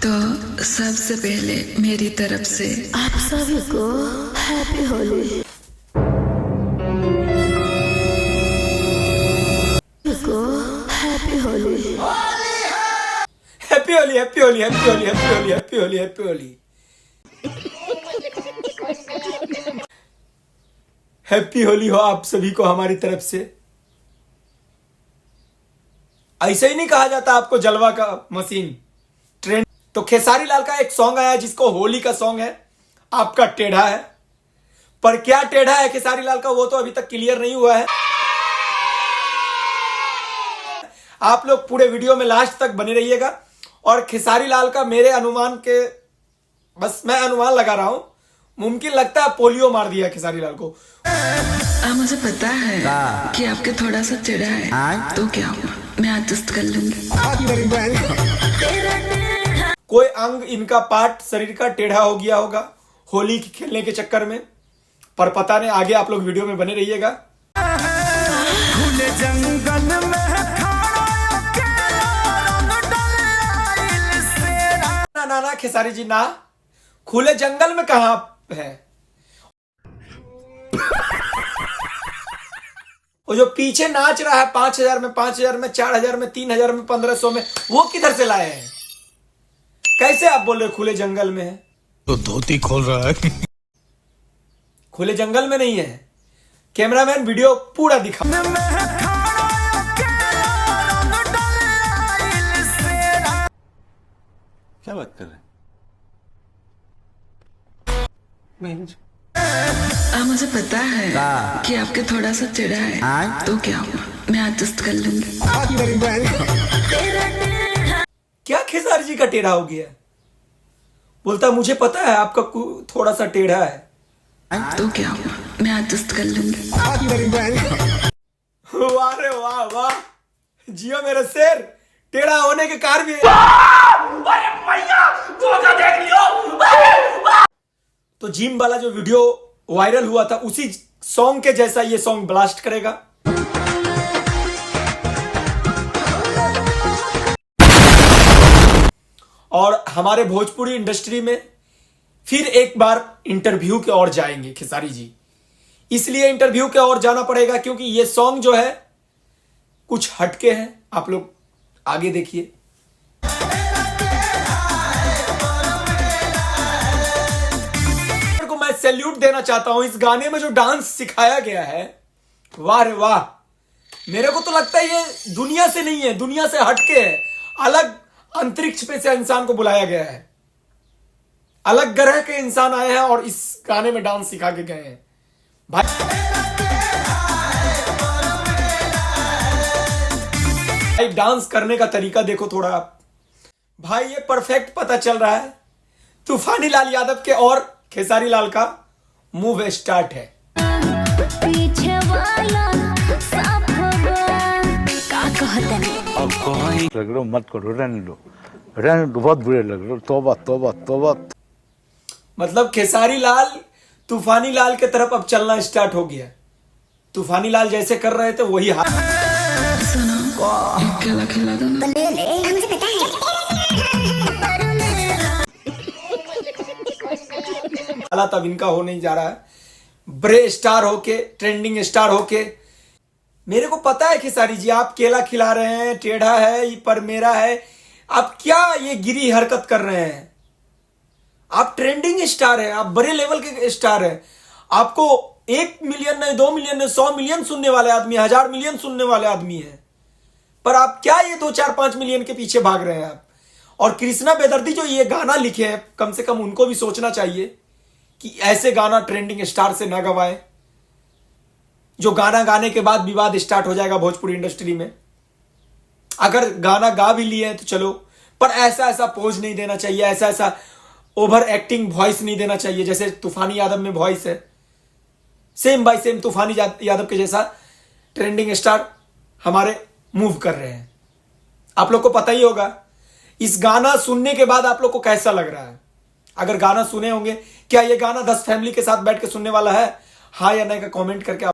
तो सबसे पहले मेरी तरफ से आप सभी को happy Holi. Happy Holi, happy Holi, happy Holi, happy Holi, happy Holi, happy Holi, happy Holi, happy Holi हो आप सभी को हमारी तरफ से। ऐसे ही नहीं कहा जाता आपको जलवा का मशीन ट्रेंड। तो खेसारी लाल का एक सॉन्ग आया जिसको होली का सॉन्ग है, आपका टेढ़ा है। पर क्या टेढ़ा है खेसारी लाल का वो तो अभी तक क्लियर नहीं हुआ है। आप लोग पूरे वीडियो में लास्ट तक बने रहिएगा। और खेसारी लाल का मेरे अनुमान के, बस मैं अनुमान लगा रहा हूं, मुमकिन लगता है पोलियो मार दिया खेसारी लाल को। मुझे पता है कि आपके थोड़ा सा टेढ़ा है, तो क्या हुआ, मैं एडजस्ट कर लूंगी। कोई अंग इनका पार्ट शरीर का टेढ़ा हो गया होगा होली खेलने के चक्कर में, पर पता नहीं, आगे आप लोग वीडियो में बने रहिएगा। ना ना खेसारी जी ना, खुले जंगल में कहां है। वो जो पीछे नाच रहा है 5,000 में, 5,000 में, 4,000 में, 3,000 में, 1,500 में, वो किधर से लाए हैं? कैसे आप बोल रहे खुले जंगल में है? तो धोती खोल रहा है। खुले जंगल में नहीं है। कैमरामैन वीडियो पूरा दिखा। क्या बात कर रहे हैं? मुझे पता है कि आपके थोड़ा सा टेढ़ा है, तो क्या हुआ, मैं एडजस्ट कर लूंगी। क्या खेसारी जी का टेढ़ा हो गया? बोलता मुझे पता है आपका थोड़ा सा टेढ़ा है, तो क्या हुआ, मैं एडजस्ट कर लूंगी। वाह रे वाह वाह, जियो मेरा शेर। टेढ़ा होने के कारण भी तो जिम वाला जो वीडियो वायरल हुआ था उसी सॉन्ग के जैसा ये सॉन्ग ब्लास्ट करेगा। और हमारे भोजपुरी इंडस्ट्री में फिर एक बार इंटरव्यू के ओर जाएंगे खेसारी जी। इसलिए इंटरव्यू के ओर जाना पड़ेगा क्योंकि ये सॉन्ग जो है कुछ हटके है। आप लोग आगे देखिए। को मैं सैल्यूट देना चाहता हूं, इस गाने में जो डांस सिखाया गया है, वाह रे वाह। मेरे को तो लगता है ये दुनिया से नहीं है, दुनिया से हटके है। अलग अंतरिक्ष पे से इंसान को बुलाया गया है, अलग ग्रह के इंसान आए हैं और इस गाने में डांस सिखा के गए हैं भाई। डांस करने का तरीका देखो थोड़ा आप भाई, ये परफेक्ट पता चल रहा है तूफानी लाल यादव के और खेसारी लाल का मूव स्टार्ट है। पीछे वाला साफ का कहते हैं। अब कहीं लग रहा मत करो, रहने दो, बहुत बुरे लग रहे हो। तौबा तौबा तौबा। मतलब खेसारी लाल तूफानी लाल के तरफ अब चलना स्टार्ट हो गया। तूफानी लाल जैसे कर रहे थे वही हाथ। सुनो, केला खिला दो ना। हालात अब इनका हो नहीं जा रहा है। ब्रे स्टार होके, ट्रेंडिंग स्टार होके, मेरे को पता है खेसारी जी आप केला खिला रहे हैं, टेढ़ा है पर मेरा है, आप क्या ये गिरी हरकत कर रहे हैं? आप ट्रेंडिंग स्टार हैं, आप बड़े लेवल के स्टार हैं। आपको 1 मिलियन नहीं, 2 मिलियन नहीं, 100 मिलियन सुनने वाले आदमी, 1000 मिलियन सुनने वाले आदमी हैं, पर आप क्या ये 2, 4, 5 मिलियन के पीछे भाग रहे हैं आप? और कृष्णा बेदर्दी जो ये गाना लिखे हैं, कम से कम उनको भी सोचना चाहिए कि ऐसे गाना ट्रेंडिंग स्टार से ना गवाएं, जो गाना गाने के बाद विवाद स्टार्ट हो जाएगा भोजपुरी इंडस्ट्री में। अगर गाना गा भी लिए तो चलो, पर ऐसा ऐसा पोज नहीं देना चाहिए, ऐसा ऐसा ओवर एक्टिंग वॉइस नहीं देना चाहिए जैसे तूफानी यादव में वॉइस है। सेम बाय सेम तूफानी यादव के जैसा ट्रेंडिंग स्टार हमारे मूव कर रहे हैं। आप लोग को पता ही होगा इस गाना सुनने के बाद आप लोग को कैसा लग रहा है। अगर गाना सुने होंगे, क्या ये गाना 10 फैमिली के साथ बैठ के सुनने वाला है? हाँ या नहीं का कमेंट करके